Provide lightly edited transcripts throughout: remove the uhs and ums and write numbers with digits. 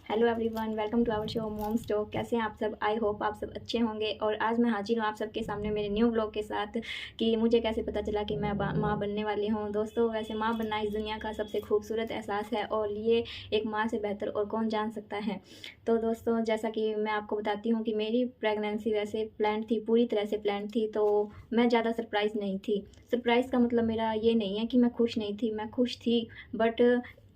Hello everyone, welcome to our show moms talk. कैसे हैं आप सब? आई होप आप सब अच्छे होंगे। और आज मैं हाजिर हूँ आप सबके सामने मेरे न्यू व्लॉग के साथ कि मुझे कैसे पता चला कि मैं माँ बनने वाली हूँ। दोस्तों, वैसे माँ बनना इस दुनिया का सबसे खूबसूरत एहसास है और ये एक माँ से बेहतर और कौन जान सकता है। तो दोस्तों, जैसा कि मैं आपको बताती हूँ कि मेरी प्रेगनेंसी वैसे प्लान थी, पूरी तरह से प्लान थी, तो मैं ज़्यादा सरप्राइज़ नहीं थी। सरप्राइज़ का मतलब मेरा ये नहीं है कि मैं खुश नहीं थी, मैं खुश थी। बट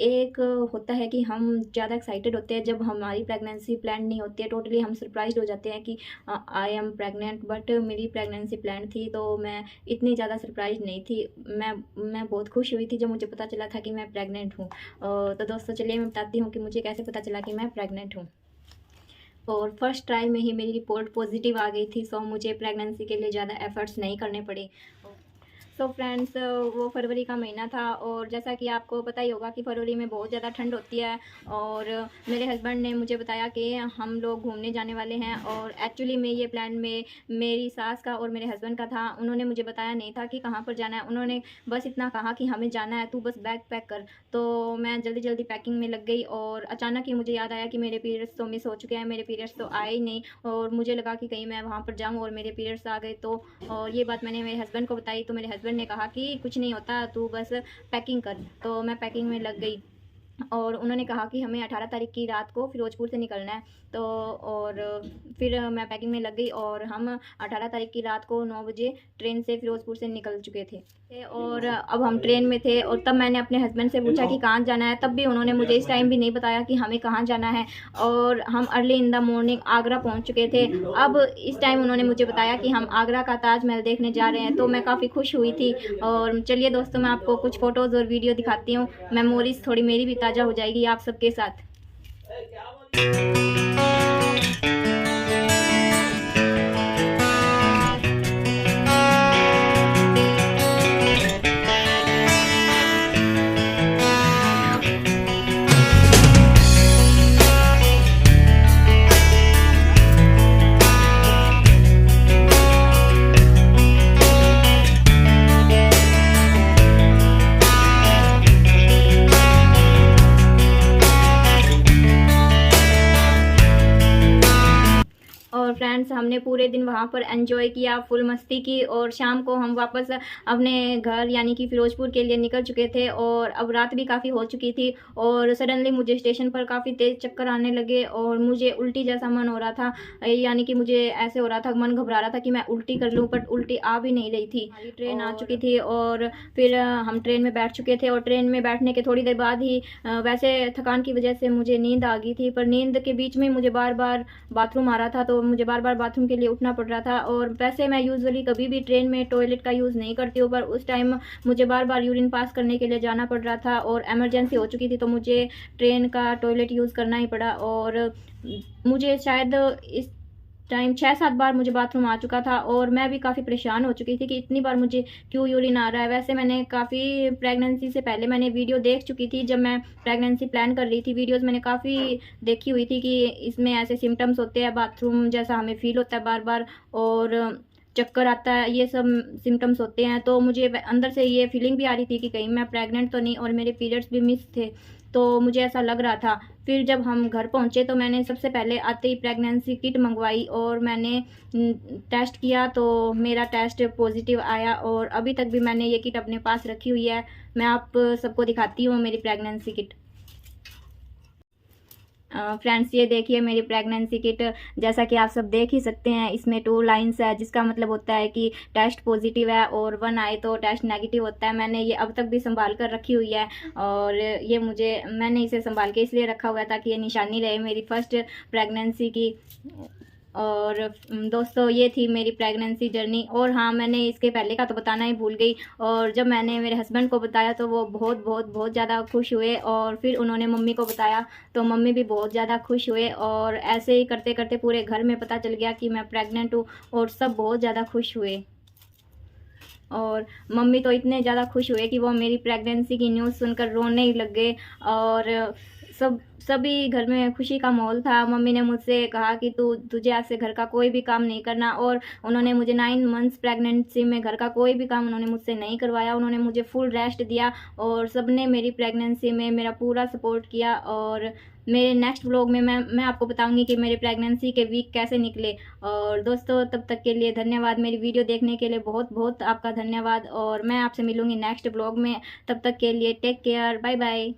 एक होता है कि हम ज़्यादा एक्साइटेड होते हैं जब हमारी प्रेगनेंसी प्लान नहीं होती है। टोटली हम सरप्राइज्ड हो जाते हैं कि आई एम प्रेग्नेंट। बट मेरी प्रेगनेंसी प्लान थी तो मैं इतनी ज़्यादा सरप्राइज नहीं थी। मैं बहुत खुश हुई थी जब मुझे पता चला था कि मैं प्रेग्नेंट हूँ। तो दोस्तों, चलिए मैं बताती हूँ कि मुझे कैसे पता चला कि मैं प्रेग्नेंट हूँ। और फर्स्ट ट्राई में ही मेरी रिपोर्ट पॉजिटिव आ गई थी, सो मुझे प्रेगनेंसी के लिए ज़्यादा एफर्ट्स नहीं करने पड़े। तो फ्रेंड्स, वो फरवरी का महीना था और जैसा कि आपको पता ही होगा कि फरवरी में बहुत ज़्यादा ठंड होती है। और मेरे हस्बैंड ने मुझे बताया कि हम लोग घूमने जाने वाले हैं। और एक्चुअली में ये प्लान में मेरी सास का और मेरे हस्बैंड का था। उन्होंने मुझे बताया नहीं था कि कहाँ पर जाना है। उन्होंने बस इतना कहा कि हमें जाना है, तू बस बैग पैक कर। तो मैं जल्दी जल्दी पैकिंग में लग गई और अचानक ही मुझे याद आया कि मेरे पीरियड्स तो मिस हो चुके हैं, मेरे पीरियड्स तो आए ही नहीं। और मुझे लगा कि कहीं मैं वहाँ पर जाऊँ और मेरे पीरियड्स आ गए तो। और ये बात मैंने मेरे हस्बैंड को बताई तो मेरे हस्बैंड ने कहा कि कुछ नहीं होता, तू बस पैकिंग कर। तो मैं पैकिंग में लग गई और उन्होंने कहा कि हमें 18 तारीख की रात को फिरोजपुर से निकलना है। तो और फिर मैं पैकिंग में लग गई और हम 18 तारीख की रात को 9 बजे ट्रेन से फिरोजपुर से निकल चुके थे। और अब हम ट्रेन में थे और तब मैंने अपने हस्बैंड से पूछा कि कहाँ जाना है। तब भी उन्होंने मुझे इस टाइम भी नहीं बताया कि हमें कहाँ जाना है। और हम early in the morning Agra पहुँच चुके थे। अब इस टाइम उन्होंने मुझे बताया कि हम आगरा का ताजमहल देखने जा रहे हैं, तो मैं काफ़ी खुश हुई थी। और चलिए दोस्तों, मैं आपको कुछ फ़ोटोज़ और वीडियो दिखाती हूँ। मेमोरीज थोड़ी मेरी भी ताज़ा हो जाएगी आप सबके साथ। और फ्रेंड्स, हमने पूरे दिन वहाँ पर एंजॉय किया, फुल मस्ती की। और शाम को हम वापस अपने घर यानी कि फिरोजपुर के लिए निकल चुके थे और अब रात भी काफ़ी हो चुकी थी। और सडनली मुझे स्टेशन पर काफ़ी तेज़ चक्कर आने लगे और मुझे उल्टी जैसा मन हो रहा था। यानी कि मुझे ऐसे हो रहा था, मन घबरा रहा था कि मैं उल्टी कर लूँ, बट उल्टी आ भी नहीं रही थी। हमारी ट्रेन आ चुकी थी और फिर हम ट्रेन में बैठ चुके थे। और ट्रेन में बैठने के थोड़ी देर बाद ही वैसे थकान की वजह से मुझे नींद आ गई थी, पर नींद के बीच में मुझे बार बार बाथरूम आ रहा था, तो मुझे बार बार बाथरूम के लिए उठना पड़ रहा था। और वैसे मैं यूजुअली कभी भी ट्रेन में टॉयलेट का यूज़ नहीं करती हूँ, पर उस टाइम मुझे बार बार यूरिन पास करने के लिए जाना पड़ रहा था और एमरजेंसी हो चुकी थी, तो मुझे ट्रेन का टॉयलेट यूज़ करना ही पड़ा। और मुझे शायद इस टाइम 6-7 बार मुझे बाथरूम आ चुका था और मैं भी काफ़ी परेशान हो चुकी थी कि इतनी बार मुझे क्यों यूरिन आ रहा है। वैसे मैंने काफ़ी प्रेगनेंसी से पहले मैंने वीडियो देख चुकी थी, जब मैं प्रेगनेंसी प्लान कर रही थी वीडियोस मैंने काफ़ी देखी हुई थी कि इसमें ऐसे सिम्टम्स होते हैं, बाथरूम जैसा हमें फील होता है बार बार और चक्कर आता है, ये सब सिम्टम्स होते हैं। तो मुझे अंदर से ये फीलिंग भी आ रही थी कि कहीं मैं प्रेग्नेंट तो नहीं, और मेरे पीरियड्स भी मिस थे, तो मुझे ऐसा लग रहा था। फिर जब हम घर पहुंचे तो मैंने सबसे पहले आते ही प्रेगनेंसी किट मंगवाई और मैंने टेस्ट किया, तो मेरा टेस्ट पॉजिटिव आया। और अभी तक भी मैंने ये किट अपने पास रखी हुई है। मैं आप सबको दिखाती हूँ मेरी प्रेगनेंसी किट। फ्रेंड्स, ये देखिए मेरी प्रेगनेंसी किट। जैसा कि आप सब देख ही सकते हैं, इसमें 2 लाइन्स है, जिसका मतलब होता है कि टेस्ट पॉजिटिव है और 1 आए तो टेस्ट नेगेटिव होता है। मैंने ये अब तक भी संभाल कर रखी हुई है और ये मैंने इसे संभाल के इसलिए रखा हुआ है ताकि ये निशानी रहे मेरी फर्स्ट प्रेगनेंसी की। और दोस्तों, ये थी मेरी प्रेगनेंसी जर्नी। और हाँ, मैंने इसके पहले का तो बताना ही भूल गई। और जब मैंने मेरे हस्बैंड को बताया तो वो बहुत बहुत बहुत ज़्यादा खुश हुए और फिर उन्होंने मम्मी को बताया तो मम्मी भी बहुत ज़्यादा खुश हुए। और ऐसे ही करते करते पूरे घर में पता चल गया कि मैं प्रेग्नेंट हूँ और सब बहुत ज़्यादा खुश हुए। और मम्मी तो इतने ज़्यादा खुश हुए कि वो मेरी प्रेगनेंसी की न्यूज़ सुनकर रोने ही लग गए। और सभी घर में खुशी का माहौल था। मम्मी ने मुझसे कहा कि तुझे आज से घर का कोई भी काम नहीं करना, और उन्होंने मुझे 9 मंथ्स प्रेगनेंसी में घर का कोई भी काम उन्होंने मुझसे नहीं करवाया। उन्होंने मुझे फुल रेस्ट दिया और सबने मेरी प्रेगनेंसी में मेरा पूरा सपोर्ट किया। और मेरे नेक्स्ट व्लॉग में मैं आपको बताऊंगी कि मेरे प्रेगनेंसी के वीक कैसे निकले। और दोस्तों तब तक के लिए धन्यवाद, मेरी वीडियो देखने के लिए बहुत बहुत आपका धन्यवाद, और मैं आपसे मिलूंगी नेक्स्ट व्लॉग में। तब तक के लिए टेक केयर, बाय बाय।